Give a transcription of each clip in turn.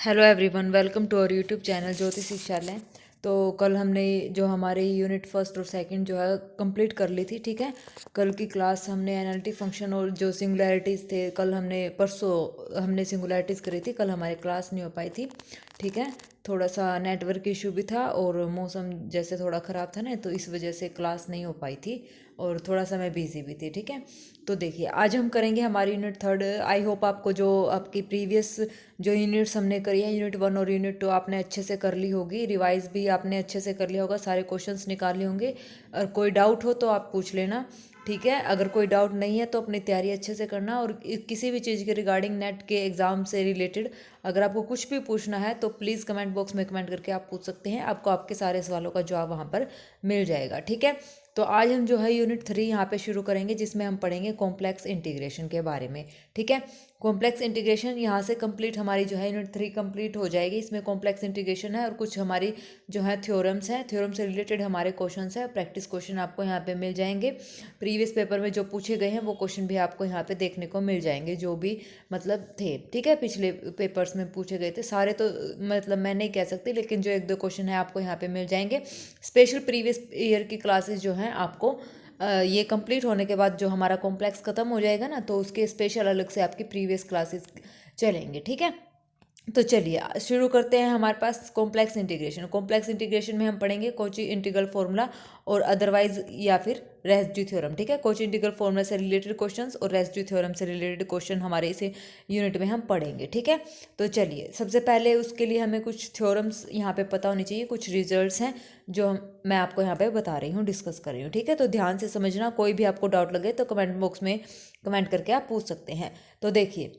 Hello everyone, welcome to our YouTube channel Jyoti Shikshalaya. तो कल हमने जो हमारे यूनिट फर्स्ट और सेकंड जो है कंप्लीट कर ली थी। ठीक है, कल की क्लास हमने एनालिटिक फंक्शन और जो सिंगुलैरिटीज़ थे, कल हमने परसों हमने सिंगुलैरिटीज़ करी थी। कल हमारी क्लास नहीं हो पाई थी। ठीक है, थोड़ा सा नेटवर्क इशू भी था और मौसम जैसे थोड़ा ख़राब था ना, तो इस वजह से क्लास नहीं हो पाई थी और थोड़ा सा मैं बिज़ी भी थी। ठीक है, तो देखिए आज हम करेंगे हमारी यूनिट थर्ड। आई होप आपको जो आपकी प्रीवियस जो यूनिट्स हमने करी है, यूनिट वन और यूनिट टू, आपने अच्छे से कर ली होगी। रिवाइज भी आपने अच्छे से कर लिया होगा, सारे क्वेश्चंस निकाल लिए होंगे। और कोई डाउट हो तो आप पूछ लेना। ठीक है, अगर कोई डाउट नहीं है तो अपनी तैयारी अच्छे से करना। और किसी भी चीज़ के रिगार्डिंग नेट के एग्ज़ाम से रिलेटेड अगर आपको कुछ भी पूछना है तो प्लीज़ कमेंट बॉक्स में कमेंट करके आप पूछ सकते हैं। आपको आपके सारे सवालों का जवाब वहाँ पर मिल जाएगा। ठीक है, तो आज हम जो है यूनिट थ्री यहाँ पे शुरू करेंगे, जिसमें हम पढ़ेंगे कॉम्प्लेक्स इंटीग्रेशन के बारे में। ठीक है, कॉम्प्लेक्स इंटीग्रेशन यहाँ से कंप्लीट हमारी जो है यूनिट थ्री कंप्लीट हो जाएगी। इसमें कॉम्प्लेक्स इंटीग्रेशन है और कुछ हमारी जो है थ्योरम्स हैं, थ्योरम से रिलेटेड हमारे क्वेश्चंस हैं। प्रैक्टिस क्वेश्चन आपको यहाँ पे मिल जाएंगे। प्रीवियस पेपर में जो पूछे गए हैं वो क्वेश्चन भी आपको यहाँ पे देखने को मिल जाएंगे, जो भी मतलब थे। ठीक है, पिछले पेपर्स में पूछे गए थे सारे, तो मतलब मैं नहीं कह सकती, लेकिन जो एक दो क्वेश्चन है आपको यहाँ पे मिल जाएंगे। स्पेशल प्रीवियस ईयर की क्लासेस जो हैं आपको ये कंप्लीट होने के बाद जो हमारा कॉम्प्लेक्स खत्म हो जाएगा ना, तो उसके स्पेशल अलग से आपकी प्रीवियस क्लासेस चलेंगे। ठीक है, तो चलिए शुरू करते हैं। हमारे पास कॉम्प्लेक्स इंटीग्रेशन। कॉम्प्लेक्स इंटीग्रेशन में हम पढ़ेंगे कॉची इंटीग्रल फॉर्मूला और अदरवाइज या फिर रेसिड्यू थ्योरम। ठीक है, कॉची इंटीग्रल फॉर्मूला से रिलेटेड क्वेश्चंस और रेसिड्यू थ्योरम से रिलेटेड क्वेश्चन हमारे इस यूनिट में हम पढ़ेंगे। ठीक है, तो चलिए सबसे पहले उसके लिए हमें कुछ थ्योरम्स यहाँ पे पता होनी चाहिए, कुछ रिजल्ट्स हैं जो मैं आपको यहाँ पे बता रही हूँ, डिस्कस कर रही हूँ। ठीक है, तो ध्यान से समझना। कोई भी आपको डाउट लगे तो कमेंट बॉक्स में कमेंट करके आप पूछ सकते हैं। तो देखिए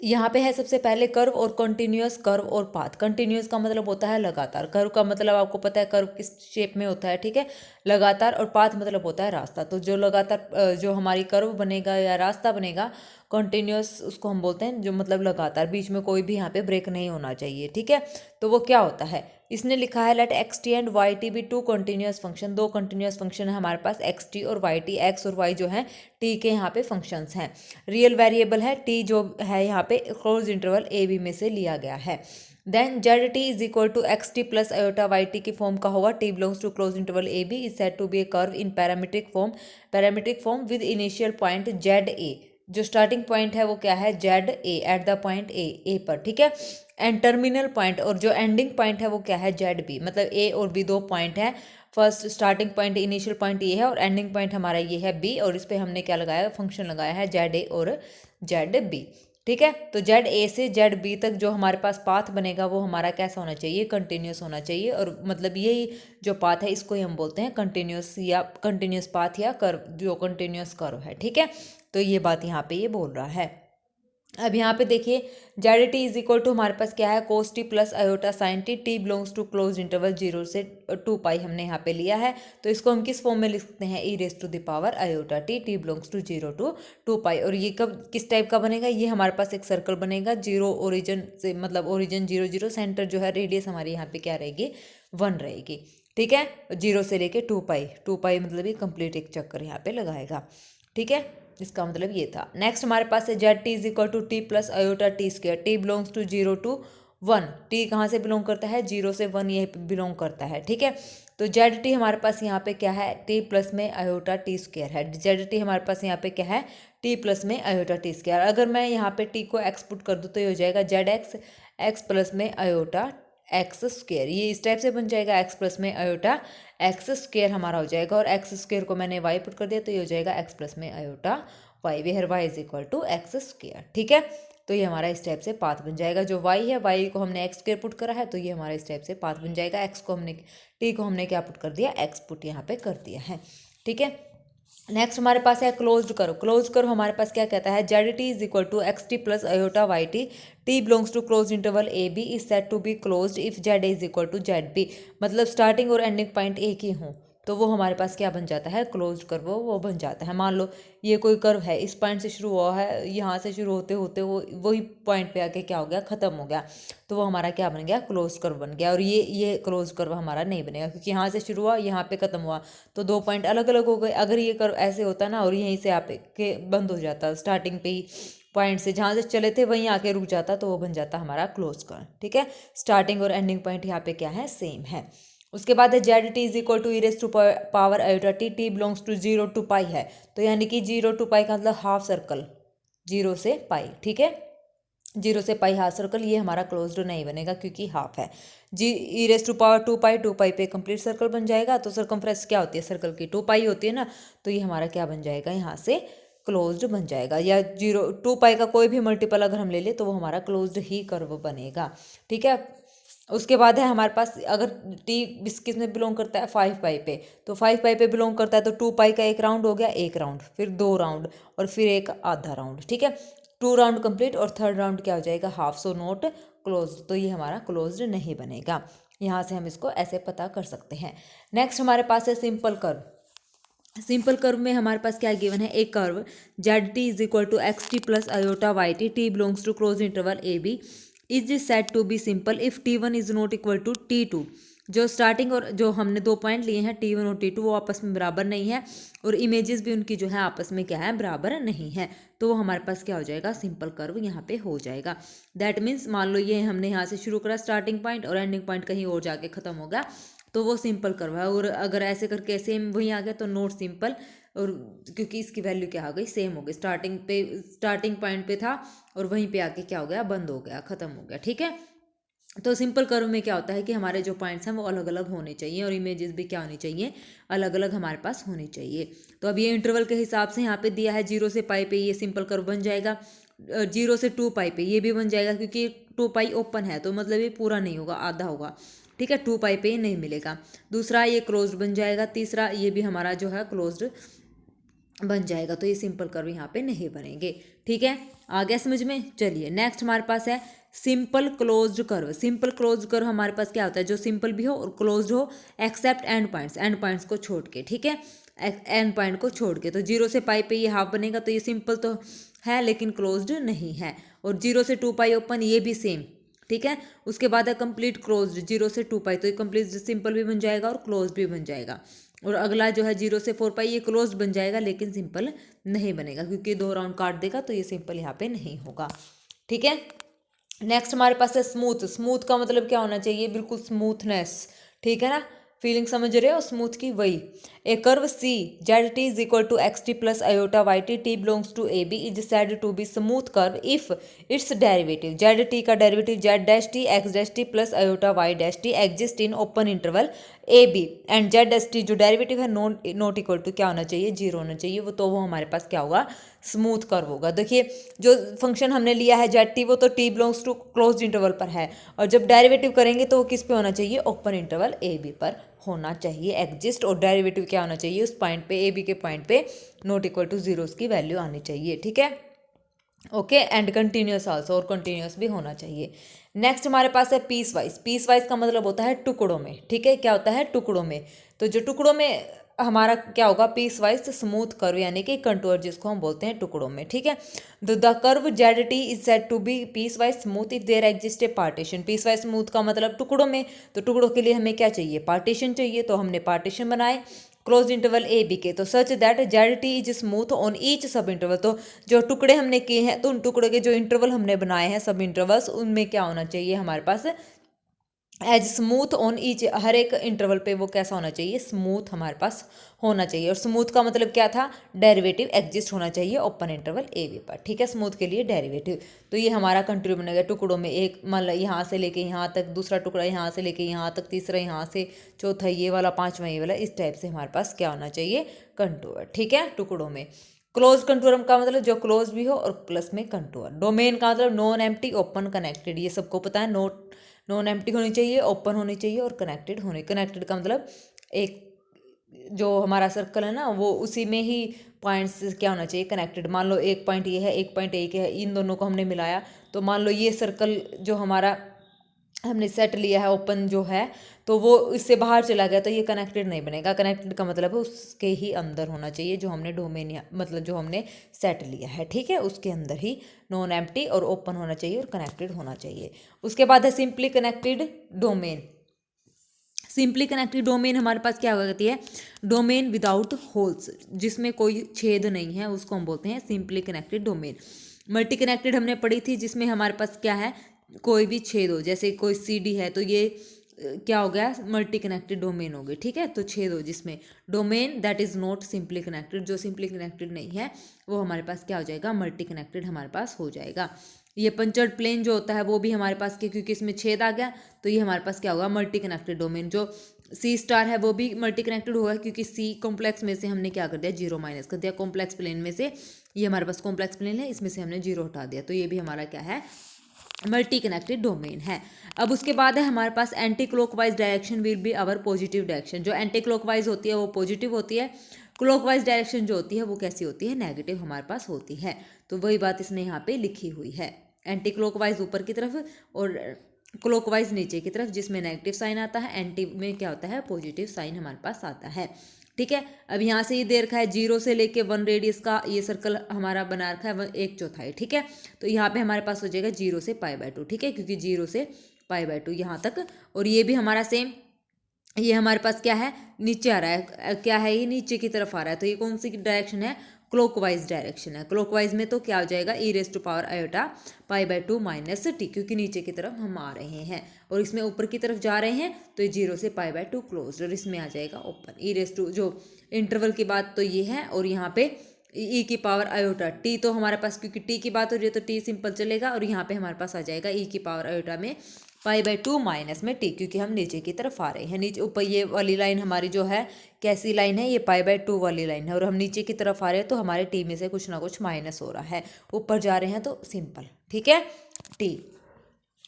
यहाँ पे है सबसे पहले कर्व और कंटिन्यूअस। कर्व और पाथ। कंटिन्यूअस का मतलब होता है लगातार। कर्व का मतलब आपको पता है कर्व किस शेप में होता है। ठीक है, लगातार। और पाथ मतलब होता है रास्ता। तो जो लगातार जो हमारी कर्व बनेगा या रास्ता बनेगा, कंटिन्यूअस उसको हम बोलते हैं, जो मतलब लगातार, बीच में कोई भी यहाँ पे ब्रेक नहीं होना चाहिए। ठीक है, तो वो क्या होता है, इसने लिखा है let x t and y t be two continuous function. दो कंटिन्यूअस फंक्शन है हमारे पास, एक्स टी और वाई टी। एक्स और वाई जो है टी के यहाँ पे फंक्शंस हैं। रियल वेरिएबल है टी, जो है यहाँ पे क्लोज इंटरवल ए बी में से लिया गया है। Then z T is equal to x T plus iota Y t की फॉर्म का होगा। T belongs to close interval A B is said to be a curve in parametric form. Parametric form with initial point z a. जो starting point है वो क्या है, z a, at the point a पर। ठीक है, and terminal point और जो एंडिंग पॉइंट है वो क्या है, जेड बी। मतलब ए और बी दो पॉइंट है। First starting point initial point ये है और एंडिंग पॉइंट हमारा ये है बी, और इस पे हमने क्या लगाया, फंक्शन लगाया है जेड ए और जेड बी। ठीक है, तो जेड ए से जेड बी तक जो हमारे पास पाथ बनेगा वो हमारा कैसा होना चाहिए, कंटिन्यूस होना चाहिए। और मतलब यही जो पाथ है इसको ही हम बोलते हैं कंटिन्यूस, या कंटिन्यूस पाथ, या कर्व, जो कंटिन्यूस कर्व है। ठीक है, तो ये बात यहाँ पे ये बोल रहा है। अब यहाँ पे देखिए Z T is equal to हमारे पास क्या है, cos T plus iota sine T. T belongs to close interval 0 से 2 पाई हमने यहाँ पे लिया है। तो इसको हम किस फॉर्म में लिख सकते हैं, e raise to the power iota T. T belongs to 0 to 2 pi. और ये कब किस टाइप का बनेगा, ये हमारे पास एक सर्कल बनेगा जीरो ओरिजिन से, मतलब ओरिजिन 0 0, सेंटर जो है रेडियस हमारी यहाँ पे क्या रहेगी, 1 रहेगी। ठीक है, 0 से लेके 2 पाई, 2 पाई मतलब ये कंप्लीट एक चक्कर यहाँ पे लगाएगा। ठीक है, इसका मतलब ये था। नेक्स्ट हमारे पास है Z T is equal to t plus iota t square. T belongs to 0 to 1। T कहाँ से बिलोंग करता है, 0 से 1 ये बिलोंग करता है। ठीक है, तो जेड टी हमारे पास यहाँ पे क्या है, टी प्लस में आयोटा टी स्क्र है। जेड टी हमारे पास यहाँ पे क्या है, टी प्लस में आयोटा टी स्क्र। अगर मैं यहाँ पे टी को एक्स पुट कर दूँ तो ये हो जाएगा जेड एक्स, एक्स प्लस में आयोटा एक्स स्क्र। ये इस टाइप से बन जाएगा, एक्स प्लस में आयोटा एक्स स्क्र हमारा हो जाएगा। और एक्स स्क्र को मैंने वाई पुट कर दिया तो ये हो जाएगा एक्स प्लस में iota y, where y is equal to x square. ठीक है, तो ये हमारा इस टाइप से पाथ बन जाएगा। जो वाई है, वाई को हमने एक्स स्क्र पुट करा है तो ये हमारा इस टाइप से पाथ बन जाएगा। एक्स को हमने, टी को हमने क्या पुट कर दिया, एक्स पुट यहाँ पे कर दिया है। ठीक है, नेक्स्ट हमारे पास है क्लोज्ड कर्व। क्लोज्ड कर्व हमारे पास क्या कहता है, Z T is equal to x T plus iota Y T. T belongs to close interval A B is set to be closed if z is equal to z b. मतलब starting और ending point एक ही हों तो वो हमारे पास क्या बन जाता है, क्लोज्ड कर्व वो बन जाता है। मान लो ये कोई कर्व है, इस पॉइंट से शुरू हुआ है, यहाँ से शुरू होते होते वो वही पॉइंट पे आके क्या हो गया, खत्म हो गया, तो वो हमारा क्या बन गया, क्लोज कर्व बन गया। और ये क्लोज कर्व हमारा नहीं बनेगा, क्योंकि यहाँ से शुरू हुआ यहाँ पे खत्म हुआ तो दो पॉइंट अलग अलग हो गए। अगर ये कर्व ऐसे होता ना और यहीं से आप के बंद हो जाता स्टार्टिंग पे ही, पॉइंट से जहाँ से चले थे वहीं आके रुक जाता तो वो बन जाता हमारा क्लोज कर्व। ठीक है, स्टार्टिंग और एंडिंग पॉइंट यहाँ पे क्या है, सेम है। उसके बाद है Z T is equal to e raise to power iota T, T belongs to 0 to pi है, तो यानी कि 0 टू पाई का मतलब हाफ सर्कल 0 से पाई। ठीक है, 0 से पाई हाफ सर्कल, ये हमारा क्लोज्ड नहीं बनेगा क्योंकि हाफ है। जी ई रेज टू पावर 2 पाई पे कंप्लीट सर्कल बन जाएगा। तो सर्कमफ्रेंस क्या होती है सर्कल की, 2 पाई होती है ना, तो ये हमारा क्या बन जाएगा, यहाँ से क्लोज्ड बन जाएगा। या 2 पाई का कोई भी मल्टीपल अगर हम ले ले तो वो हमारा क्लोज्ड ही कर्व बनेगा। ठीक है, उसके बाद है हमारे पास, अगर टी किस में बिलोंग करता है, 5 पाई पे, तो 5 पाई पे बिलोंग करता है तो 2 पाई का एक राउंड हो गया, एक राउंड, फिर 2 राउंड और फिर एक आधा राउंड। ठीक है, 2 राउंड कंप्लीट और थर्ड राउंड क्या हो जाएगा, हाफ, सो नोट क्लोज, तो ये हमारा क्लोज्ड नहीं बनेगा। यहाँ से हम इसको ऐसे पता कर सकते हैं। नेक्स्ट हमारे पास है सिंपल कर्व। सिंपल कर्व में हमारे पास क्या गिवन है, एक curve z T is equal to x T plus iota Y T, T belongs to close interval A B, is set to be simple if t one is not equal to t two. जो starting और जो हमने 2 point लिए हैं T1 और T2 वो आपस में बराबर नहीं है, और इमेजेस भी उनकी जो है आपस में क्या है, बराबर नहीं है, तो वो हमारे पास क्या हो जाएगा, सिंपल कर्व यहाँ पे हो जाएगा। दैट मीन्स मान लो ये हमने यहाँ से शुरू करा स्टार्टिंग पॉइंट और एंडिंग पॉइंट कहीं और जाके खत्म हो गया, तो वो सिंपल कर्व है। और अगर ऐसे करके सेम वहीं आ गया तो नॉट सिंपल, और क्योंकि इसकी वैल्यू क्या हो गई, सेम हो गई, स्टार्टिंग पॉइंट पे था और वहीं पे आके क्या हो गया, बंद हो गया, खत्म हो गया। ठीक है, तो सिंपल कर्व में क्या होता है कि हमारे जो पॉइंट्स हैं वो अलग अलग होने चाहिए और इमेजेस भी क्या होनी चाहिए, अलग अलग हमारे पास होनी चाहिए। तो अब ये इंटरवल के हिसाब से यहाँ पे दिया है 0 से पाई पे ये सिंपल कर्व बन जाएगा, 0 से 2 पाई पे ये भी बन जाएगा, क्योंकि 2 पाई ओपन है तो मतलब ये पूरा नहीं होगा, आधा होगा। ठीक है, 2 पाई पे ये नहीं मिलेगा। दूसरा ये क्लोज्ड बन जाएगा, तीसरा ये भी हमारा जो है क्लोज्ड बन जाएगा, तो ये सिंपल कर्व यहाँ पे नहीं बनेंगे। ठीक है, आ गया समझ में। चलिए नेक्स्ट हमारे पास है simple closed curve. Simple closed curve हमारे पास क्या होता है, जो सिंपल भी हो और क्लोज्ड हो एक्सेप्ट एंड पॉइंट्स को छोड़ के। ठीक है, एंड पॉइंट को छोड़ के, तो 0 से पाई पे ये हाफ बनेगा, तो ये सिंपल तो है लेकिन क्लोज्ड नहीं है। और 0 से 2 पाई ओपन, ये भी सेम। ठीक है, उसके बाद है कंप्लीट क्लोज्ड 0 से 2 पाई, तो ये कंप्लीट सिंपल भी बन जाएगा और क्लोज भी बन जाएगा। और अगला जो है 0 से 4 पाई, ये क्लोज बन जाएगा लेकिन सिंपल नहीं बनेगा, क्योंकि 2 राउंड काट देगा तो ये सिंपल यहाँ पे नहीं होगा। ठीक है, नेक्स्ट हमारे पास है स्मूथ। स्मूथ का मतलब क्या होना चाहिए, बिल्कुल स्मूथनेस। ठीक है ना, फीलिंग समझ रहे हो स्मूथ की, वही। A curve C Z T is equal to x T plus iota Y T, T belongs to A B, is said to be smooth curve if its derivative, Z T का derivative Z dash T X dash T plus iota Y dash T exist in open interval A B, and Z dash T जो derivative है not equal to क्या होना चाहिए, 0 होना चाहिए। वो तो वो हमारे पास क्या होगा, स्मूथ कर्व होगा। देखिए जो फंक्शन हमने लिया है जेड टी, वो तो t belongs to closed interval पर है, और जब डेरिवेटिव करेंगे तो वो किस पे होना चाहिए, ओपन इंटरवल ए बी पर होना चाहिए एग्जिस्ट, और डेरिवेटिव क्या होना चाहिए, उस पॉइंट पे ए बी के पॉइंट पे नॉट इक्वल टू 0 की वैल्यू आनी चाहिए। ठीक है, ओके, एंड कंटिन्यूस आल्सो, और कंटिन्यूस भी होना चाहिए। नेक्स्ट हमारे पास है पीस वाइज। पीस वाइज का मतलब होता है टुकड़ों में। ठीक है, क्या होता है, टुकड़ों में। तो जो टुकड़ों में हमारा क्या होगा, पीस वाइज स्मूथ कर्व, यानी कि कंटूर जिसको हम बोलते हैं टुकड़ों में। ठीक है, the curve z T is said to be piecewise smooth if there exist a partition. Piecewise smooth का मतलब टुकड़ों में, तो टुकड़ों के लिए हमें क्या चाहिए, पार्टीशन चाहिए, तो हमने पार्टीशन बनाए क्लोज इंटरवल ए बी के, तो such that Z T is smooth on each सब इंटरवल। तो जो टुकड़े हमने किए हैं, तो उन टुकड़े के जो इंटरवल हमने बनाए हैं सब इंटरवल्स, उनमें क्या होना चाहिए हमारे पास, एज स्मूथ ऑन ईच, हर एक इंटरवल पे वो कैसा होना चाहिए, स्मूथ हमारे पास होना चाहिए। और स्मूथ का मतलब क्या था, डेरिवेटिव एग्जिस्ट होना चाहिए ओपन इंटरवल ए बी पर। ठीक है, स्मूथ के लिए डेरिवेटिव, तो ये हमारा कंट्री बनेगा टुकड़ों में। एक मान लो यहाँ से लेके यहाँ तक, दूसरा टुकड़ा यहाँ से लेके यहाँ तक, तीसरा यहाँ से, चौथा ये वाला, पांचवा ये वाला, इस टाइप से हमारे पास क्या होना चाहिए, कंटूर। ठीक है, टुकड़ों में। क्लोज कंटूर का मतलब जो क्लोज भी हो और प्लस में कंटूर। डोमेन का मतलब नॉन एम्प्टी ओपन कनेक्टेड, ये सबको पता है, नॉन एम्प्टी होनी चाहिए, ओपन होनी चाहिए और कनेक्टेड होने। कनेक्टेड का मतलब एक जो हमारा सर्कल है ना, वो उसी में ही पॉइंट्स क्या होना चाहिए, कनेक्टेड। मान लो एक पॉइंट ये है, एक पॉइंट एक है, इन दोनों को हमने मिलाया, तो मान लो ये सर्कल जो हमारा हमने सेट लिया है ओपन जो है, तो वो इससे बाहर चला गया, तो ये कनेक्टेड नहीं बनेगा। कनेक्टेड का मतलब है उसके ही अंदर होना चाहिए, जो हमने डोमेन मतलब जो हमने सेट लिया है। ठीक है, उसके अंदर ही नॉन एम्प्टी और ओपन होना चाहिए और कनेक्टेड होना चाहिए। उसके बाद है simply connected domain. Simply connected domain हमारे पास क्या होती है, डोमेन विदाउट होल्स, जिसमें कोई छेद नहीं है, उसको हम बोलते हैं simply connected domain. Multi connected हमने पढ़ी थी जिसमें हमारे पास क्या है, कोई भी छेद हो, जैसे कोई CD है तो ये क्या हो गया, मल्टी कनेक्टेड डोमेन हो गई, ठीक है। तो छेद हो जिसमें domain that is not simply connected, जो सिंपली कनेक्टेड नहीं है वो हमारे पास क्या हो जाएगा, मल्टी कनेक्टेड हमारे पास हो जाएगा। ये पंचर्ड प्लेन जो होता है वो भी हमारे पास क्योंकि इसमें छेद आ गया तो ये हमारे पास क्या होगा, मल्टी कनेक्टेड डोमेन। जो C* है वो भी मल्टी कनेक्टेड होगा क्योंकि C कॉम्प्लेक्स में से हमने क्या कर दिया, 0 माइनस कर दिया। कॉम्प्लेक्स प्लेन में से ये हमारे पास कॉम्प्लेक्स प्लेन है, इसमें से हमने 0 हटा दिया, तो ये भी हमारा क्या है, मल्टी कनेक्टेड डोमेन है। अब उसके बाद है हमारे पास anti clockwise direction will be our positive direction. जो एंटी क्लॉकवाइज होती है वो पॉजिटिव होती है, क्लॉकवाइज डायरेक्शन जो होती है वो कैसी होती है, नेगेटिव हमारे पास होती है। तो वही बात इसने यहाँ पे लिखी हुई है, एंटी क्लॉकवाइज ऊपर की तरफ और क्लॉकवाइज नीचे की तरफ, जिसमें नेगेटिव साइन आता है, एंटी में क्या होता है, पॉजिटिव साइन हमारे पास आता है, ठीक है। अब यहाँ से ये दे रखा है 0 से लेके 1 रेडियस का ये सर्कल हमारा बना रखा है 1/4, ठीक है। तो यहाँ पे हमारे पास हो जाएगा 0 से π/2, ठीक है, क्योंकि 0 से π/2 यहाँ तक। और ये भी हमारा सेम, ये हमारे पास क्या है, नीचे आ रहा है, क्या है ये, नीचे की तरफ आ रहा है। तो ये कौन सी डायरेक्शन है, क्लॉकवाइज डायरेक्शन है। क्लॉकवाइज में तो क्या हो जाएगा, e⁻⁴ π/2 - t, क्योंकि नीचे की तरफ हम आ रहे हैं और इसमें ऊपर की तरफ जा रहे हैं तो ये 0 से π/2 क्लोज, और इसमें आ जाएगा ओपन। जो इंटरवल की बात तो ये है, और यहाँ पे e⁻i t, तो हमारे पास क्योंकि t की बात हो रही है तो t सिंपल चलेगा, और यहाँ पे हमारे पास आ जाएगा e⁻i में π/2 माइनस में t, क्योंकि हम नीचे की तरफ आ रहे हैं। नीचे ऊपर ये वाली लाइन हमारी जो है कैसी लाइन है, ये π/2 वाली लाइन है, और हम नीचे की तरफ आ रहे हैं तो हमारे t में से कुछ ना कुछ माइनस हो रहा है, ऊपर जा रहे हैं तो सिंपल, ठीक है, t।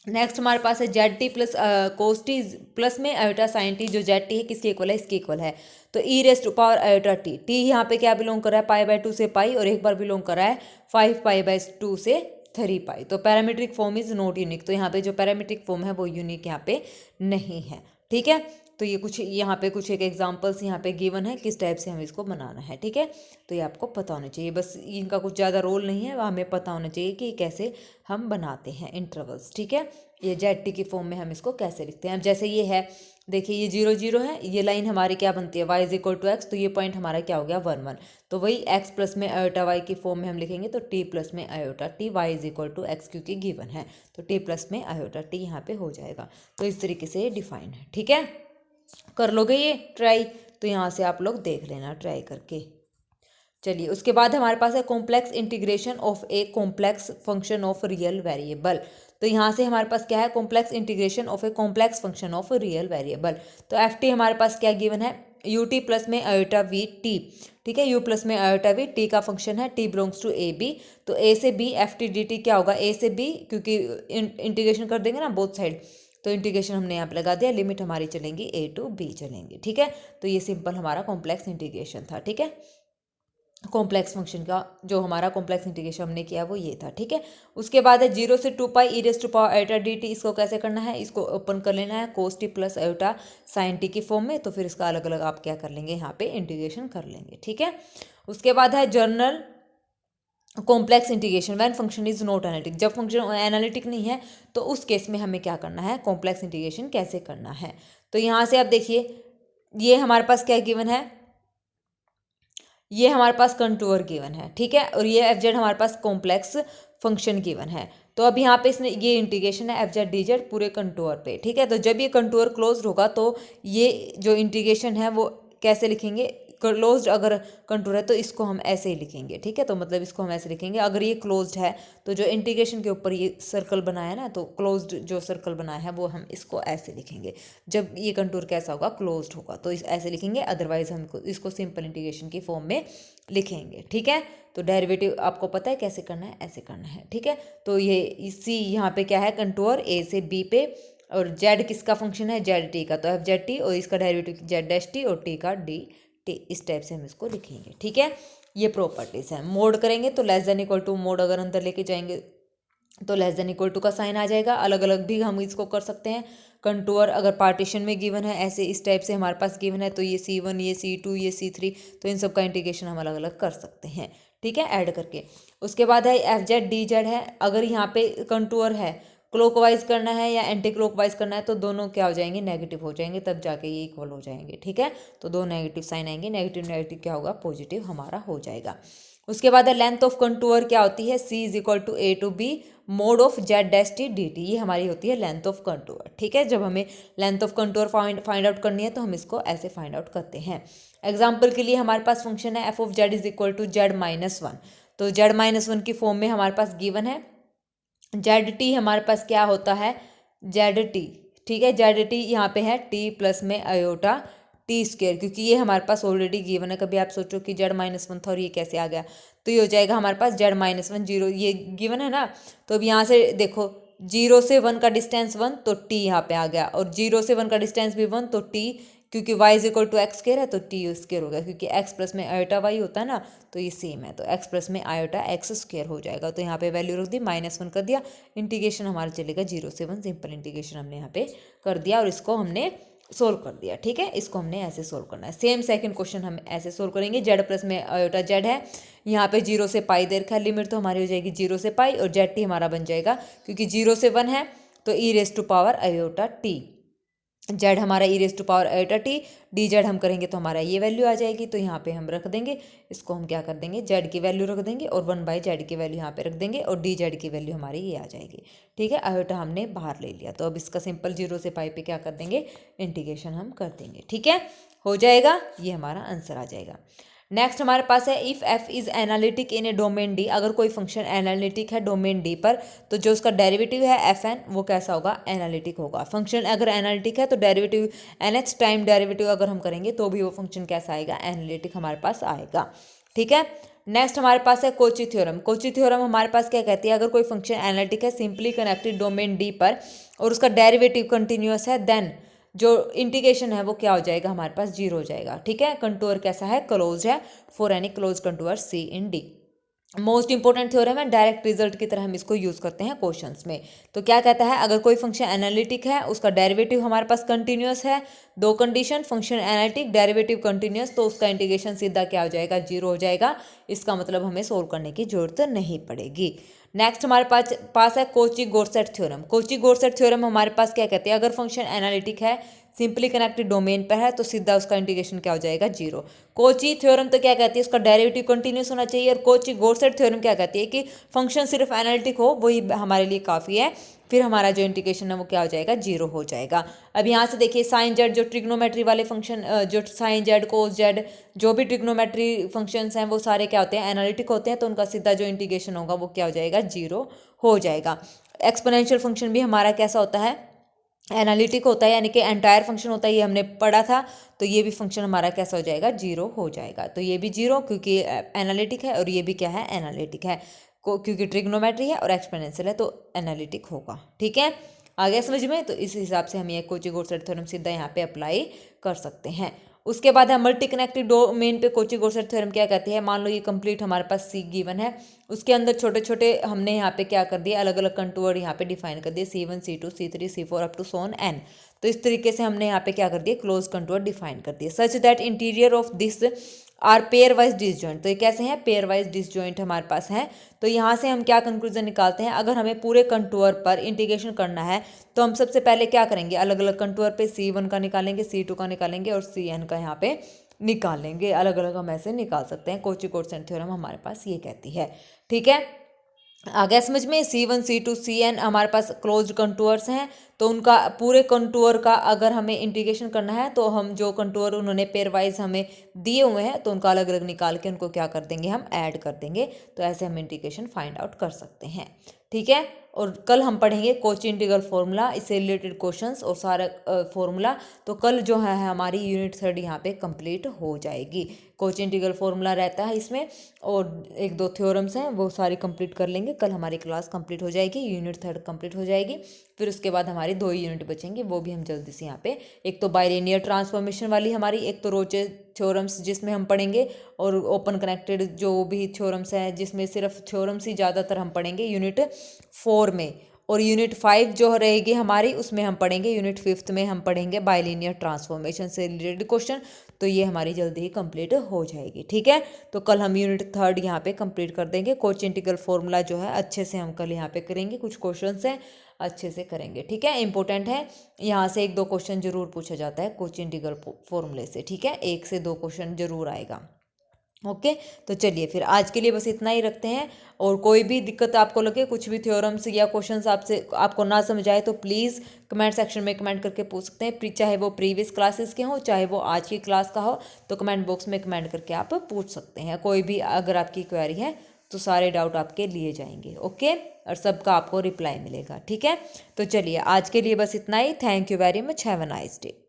नेक्स्ट हमारे पास है ZT plus cos t plus में i sin t, जो ZT है किसके इक्वल है, इसके इक्वल है। तो e⁻ t, t यहाँ पे क्या बिलोंग कर रहा है, π/2 से पाई, और एक बार बिलोंग कर रहा है 5π/2 से 3π। तो parametric form is not unique, तो यहाँ पे जो पैरामीट्रिक फॉर्म है वो यूनिक यहाँ पे नहीं है, ठीक है। तो ये कुछ यहाँ पे कुछ एक एग्जांपल्स यहाँ पे गिवन है किस टाइप से हमें इसको बनाना है, ठीक है। तो ये आपको पता होना चाहिए, बस इनका कुछ ज़्यादा रोल नहीं है, हमें पता होना चाहिए कि कैसे हम बनाते हैं इंटरवल्स, ठीक है। ये ZT की फॉर्म में हम इसको कैसे लिखते हैं। अब जैसे ये है, देखिए ये 0 0 है, ये लाइन हमारी क्या बनती है, y = x, तो ये पॉइंट हमारा क्या हो गया 1 1। तो वही x प्लस में i की फॉर्म में हम लिखेंगे, तो t प्लस में i t, y = x क्योंकि गिवन है, तो t प्लस में i t यहाँ पे हो जाएगा। तो इस तरीके से ये डिफाइंड है, ठीक है। कर लोगे ये ट्राई, तो यहाँ से आप लोग देख लेना ट्राई करके। चलिए उसके बाद हमारे पास है complex integration of a complex function of real variable. तो यहाँ से हमारे पास क्या है, complex integration of a complex function of real variable. तो FT हमारे पास क्या गिवन है, UT प्लस में i⁻t, ठीक है, U प्लस में i⁻v, t का फंक्शन है, t बिलोंग्स टू AB। तो A से B FT dt क्या होगा, A से B, क्योंकि इंटीग्रेशन कर देंगे ना बोथ साइड, तो इंटीग्रेशन हमने यहाँ पे लगा दिया, लिमिट हमारी चलेंगी A to B चलेंगी, ठीक है। तो ये सिंपल हमारा कॉम्प्लेक्स इंटीग्रेशन था, ठीक है। कॉम्प्लेक्स फंक्शन का जो हमारा कॉम्प्लेक्स इंटीग्रेशन हमने किया वो ये था, ठीक है। उसके बाद है 0 से 2π e⁻i dt, इसको कैसे करना है, इसको ओपन कर लेना है cos t plus i sin t की फॉर्म में, तो फिर इसका अलग अलग आप क्या कर लेंगे, यहाँ पे इंटीग्रेशन कर लेंगे, ठीक है। उसके बाद है journal complex integration when function is not analytic, जब फंक्शन एनालिटिक नहीं है तो उस केस में हमें क्या करना है, कॉम्प्लेक्स इंटीग्रेशन कैसे करना है। तो यहाँ से आप देखिए, ये हमारे पास क्या गिवन है, ये हमारे पास कंटूर गिवन है, ठीक है, और ये एफ जेड हमारे पास कॉम्प्लेक्स फंक्शन गिवन है। तो अब यहाँ पे इसने ये इंटीग्रेशन है एफ जेड डी जेड पूरे कंटूर पे, ठीक है। तो जब ये कंटूर क्लोज होगा तो ये जो इंटीग्रेशन है वो कैसे लिखेंगे, क्लोज्ड अगर कंटूर है तो इसको हम ऐसे ही लिखेंगे, ठीक है। तो मतलब इसको हम ऐसे लिखेंगे, अगर ये क्लोज्ड है तो जो इंटीग्रेशन के ऊपर ये सर्कल बनाया है ना, तो क्लोज्ड जो सर्कल बनाया है वो हम इसको ऐसे लिखेंगे। जब ये कंटूर कैसा होगा, क्लोज्ड होगा, तो ऐसे लिखेंगे, अदरवाइज हम इसको सिंपल इंटीग्रेशन की फॉर्म में लिखेंगे, ठीक है। तो डेरिवेटिव आपको पता है कैसे करना है, ऐसे करना है, ठीक है। तो ये इसी यहाँ पे क्या है, कंटूर A से B पे, और Z किसका फंक्शन है, जेड टी का, तो एफ जेड टी, और इसका डेरिवेटिव जेड डैश टी, और टी का डी टी, इस टाइप से हम इसको लिखेंगे, ठीक है। ये प्रॉपर्टीज है। मोड करेंगे तो less than equal to, mod अगर अंदर लेके जाएंगे तो लेस देन इक्वल टू का साइन आ जाएगा। अलग अलग भी हम इसको कर सकते हैं। कंटूर अगर पार्टीशन में गिवन है, ऐसे इस टाइप से हमारे पास गिवन है, तो ये C1, ये C2, ये C3, तो इन सब का इंटीग्रेशन हम अलग अलग कर सकते हैं, ठीक है, ऐड करके। उसके बाद है एफ जेड डी जेड है, अगर यहाँ पे कंटूर है, क्लॉकवाइज करना है या एंटी क्लॉकवाइज करना है, तो दोनों क्या हो जाएंगे, नेगेटिव हो जाएंगे, तब जाके ये इक्वल हो जाएंगे, ठीक है। तो दो नेगेटिव साइन आएंगे, नेगेटिव नेगेटिव क्या होगा, पॉजिटिव हमारा हो जाएगा। उसके बाद है लेंथ ऑफ कंटूर क्या होती है, c is equal to a to b mod of z dash t d t, ये हमारी होती है लेंथ ऑफ कंटूर। ठीक है, जब हमें length of contour find out करनी है तो हम इसको ऐसे फाइंड आउट करते हैं। एग्जाम्पल के लिए हमारे पास फंक्शन है f of z is equal to z minus one, तो जेड माइनस वन की फॉर्म में हमारे पास गिवन है जेड टी, हमारे पास क्या होता है जेड टी। ठीक है, जेड टी यहाँ पे है टी प्लस में अयोटा टी स्क्वेयर, क्योंकि ये हमारे पास ऑलरेडी गिवन है। कभी आप सोचो कि जेड माइनस वन था और ये कैसे आ गया, तो ये हो जाएगा हमारे पास जेड माइनस वन जीरो, ये गिवन है ना। तो अब यहाँ से देखो 0 से 1 का डिस्टेंस 1 तो टी यहाँ पे आ गया, और 0 से 1 का डिस्टेंस भी 1 तो टी, क्योंकि y is equal to x square है तो टी स्क्वायर हो गया, क्योंकि x प्लस में आयोटा y होता है ना, तो ये सेम है, तो x प्लस में आयोटा एक्स स्क्वायर हो जाएगा। तो यहाँ पे वैल्यू रख दी, -1 कर दिया, इंटीग्रेशन हमारा चलेगा 0 से 1, सिंपल इंटीग्रेशन हमने यहाँ पे कर दिया और इसको हमने सोल्व कर दिया। ठीक है, इसको हमने ऐसे सोल्व करना है। सेम सेकंड क्वेश्चन हम ऐसे सोल्व करेंगे, जेड प्लस में आयोटा जेड है, यहाँ पे 0 से पाई दे रखा है, लिमिट तो हमारी हो जाएगी 0 से पाई, और जेड टी हमारा बन जाएगा क्योंकि 0 से 1 है तो e raise to power iota T, Z हमारा e raise to power iota T, D Z हम करेंगे तो हमारा ये वैल्यू आ जाएगी, तो यहाँ पे हम रख देंगे, इसको हम क्या कर देंगे जेड की वैल्यू रख देंगे और 1/जेड की वैल्यू यहाँ पे रख देंगे, और डी जेड की वैल्यू हमारी ये आ जाएगी। ठीक है, आयोटा हमने बाहर ले लिया, तो अब इसका सिंपल 0 से पाई पे क्या कर देंगे इंटीग्रेशन हम कर देंगे। ठीक है, हो जाएगा, ये हमारा आंसर आ जाएगा। नेक्स्ट हमारे पास है if F is analytic in A domain D, अगर कोई फंक्शन एनालिटिक है डोमेन डी पर, तो जो उसका डेरिवेटिव है एफ एन वो कैसा होगा एनालिटिक होगा। फंक्शन अगर एनालिटिक है तो derivative nth time derivative अगर हम करेंगे तो भी वो फंक्शन कैसा आएगा एनालिटिक हमारे पास आएगा। ठीक है, नेक्स्ट हमारे पास है कोची थ्योरम। कोची थ्योरम हमारे पास क्या कहती है, अगर कोई फंक्शन एनालिटिक है सिंपली कनेक्टेड डोमेन डी पर और उसका डेरिवेटिव कंटिन्यूअस है, देन जो इंटीग्रेशन है वो क्या हो जाएगा हमारे पास 0 हो जाएगा। ठीक है, कंटूर कैसा है क्लोज है for any close contour C in D. Most important theorem है, डायरेक्ट रिजल्ट की तरह हम इसको यूज करते हैं क्वेश्चंस में। तो क्या कहता है, अगर कोई फंक्शन एनालिटिक है उसका डेरिवेटिव हमारे पास कंटिन्यूअस है, दो condition function analytic derivative continuous, तो उसका इंटीग्रेशन सीधा क्या हो जाएगा 0 हो जाएगा। इसका मतलब हमें सोल्व करने की जरूरत नहीं पड़ेगी। नेक्स्ट हमारे पास है कोची गोरसेट थ्योरम। कोची गोरसेट थ्योरम हमारे पास क्या कहते हैं, अगर फंक्शन एनालिटिक है सिंपली कनेक्टेड डोमेन पर है तो सीधा उसका इंटीग्रेशन क्या हो जाएगा 0। कोची थ्योरम तो क्या कहती है उसका डेरिवेटिव कंटिन्यूस होना चाहिए, और कोची गोरसेट थ्योरम क्या कहती है कि फंक्शन सिर्फ एनालिटिक हो वही हमारे लिए काफ़ी है, फिर हमारा जो इंटीग्रेशन है वो क्या हो जाएगा 0 हो जाएगा। अब यहाँ से देखिए साइन जेड जो ट्रिग्नोमेट्री वाले फंक्शन, जो साइन जेड कोस जेड जो भी ट्रिग्नोमेट्री फंक्शंस हैं वो सारे क्या होते हैं एनालिटिक होते हैं, तो उनका सीधा जो इंटीग्रेशन होगा वो क्या हो जाएगा 0 हो जाएगा। एक्सपोनेंशियल फंक्शन भी हमारा कैसा होता है एनालिटिक होता है, यानी कि एंटायर फंक्शन होता है, ये हमने पढ़ा था, तो ये भी फंक्शन हमारा कैसा हो जाएगा 0 हो जाएगा। तो ये भी 0 क्योंकि एनालिटिक है, और ये भी क्या है एनालिटिक है क्योंकि ट्रिग्नोमेट्री है और एक्सपोनेंशियल है तो एनालिटिक होगा। ठीक है, आ गया समझ में। तो इस हिसाब से हम ये कोची गोरसेट थ्योरम सीधा यहाँ पे अप्लाई कर सकते हैं। उसके बाद है मल्टी कनेक्टेड डोमेन पे कोची गोरसेट थ्योरम क्या कहती है, मान लो ये कंप्लीट हमारे पास सी गिवन है, उसके अंदर छोटे छोटे हमने यहाँ पे क्या कर दिया अलग अलग कंटूर यहाँ पे डिफाइन कर दिए C1 C2 C3 C4 up to Son n। तो इस तरीके से हमने यहाँ पे क्या कर दिया क्लोज कंटूर डिफाइन कर दिए, such that interior of this are pairwise disjoint. तो ये कैसे हैं पेयर वाइज डिसजॉइंट हमारे पास हैं। तो यहाँ से हम क्या कंक्लूजन निकालते हैं, अगर हमें पूरे कंटूर पर इंटीग्रेशन करना है तो हम सबसे पहले क्या करेंगे अलग अलग कंटूर पे C1 का निकालेंगे C2 का निकालेंगे और Cn का यहाँ पे निकालेंगे, अलग अलग हम ऐसे निकाल सकते हैं। कोची गोरसेट थ्योरम हमारे पास ये कहती है। ठीक है, आ गया समझ में। C1 C2 Cn हमारे पास क्लोज्ड कंटूर्स हैं, तो उनका पूरे कंटूर का अगर हमें इंटीग्रेशन करना है तो हम जो कंटूर उन्होंने पेयर वाइज हमें दिए हुए हैं तो उनका अलग अलग निकाल के उनको क्या कर देंगे हम ऐड कर देंगे, तो ऐसे हम इंटीग्रेशन फाइंड आउट कर सकते हैं। ठीक है, और कल हम पढ़ेंगे कोची इंटीग्रल फॉर्मूला, इससे रिलेटेड क्वेश्चंस और सारा फॉर्मूला। तो कल जो है हमारी यूनिट 3 यहाँ पे कंप्लीट हो जाएगी। कोची इंटीग्रल फॉर्मूला रहता है इसमें, और एक दो थ्योरम्स हैं वो सारी कंप्लीट कर लेंगे, कल हमारी क्लास कंप्लीट हो जाएगी, यूनिट 3 कंप्लीट हो जाएगी। फिर उसके बाद हमारी 2 यूनिट बचेंगे, वो भी हम जल्दी से यहाँ पे, एक तो बाइलिनियर ट्रांसफॉर्मेशन वाली हमारी, एक तो रोचे थ्योरम्स जिसमें हम पढ़ेंगे, और ओपन कनेक्टेड जो भी थ्योरम्स हैं जिसमें सिर्फ थ्योरम्स ही ज़्यादातर हम पढ़ेंगे यूनिट 4 में, और यूनिट 5 जो रहेगी हमारी उसमें हम पढ़ेंगे, यूनिट 5 में हम पढ़ेंगे बाइलिनियर ट्रांसफॉर्मेशन से रिलेटेड क्वेश्चन। तो ये हमारी जल्दी ही कंप्लीट हो जाएगी। ठीक है, तो कल हम यूनिट 3 यहाँ पे कंप्लीट कर देंगे। कोची इंटीग्रल फॉर्मूला जो है अच्छे से हम कल यहाँ पे करेंगे, कुछ क्वेश्चंस हैं अच्छे से करेंगे। ठीक है, इंपॉर्टेंट है, यहाँ से 1-2 क्वेश्चन जरूर पूछा जाता है कोची इंटीग्रल फॉर्मूले से। ठीक है, 1 से 2 क्वेश्चन जरूर आएगा। ओके। तो चलिए फिर आज के लिए बस इतना ही रखते हैं। और कोई भी दिक्कत आपको लगे, कुछ भी थ्योरम्स या क्वेश्चंस आपको ना समझ आए, तो प्लीज़ कमेंट सेक्शन में कमेंट करके पूछ सकते हैं, चाहे वो प्रीवियस क्लासेस के हों, चाहे वो आज की क्लास का हो। तो कमेंट बॉक्स में कमेंट करके आप पूछ सकते हैं कोई भी, अगर आपकी क्वेरी है तो सारे डाउट आपके लिए जाएंगे। ओके, और सबका आपको रिप्लाई मिलेगा। ठीक है, तो चलिए आज के लिए बस इतना ही। Thank you very much, have a nice day.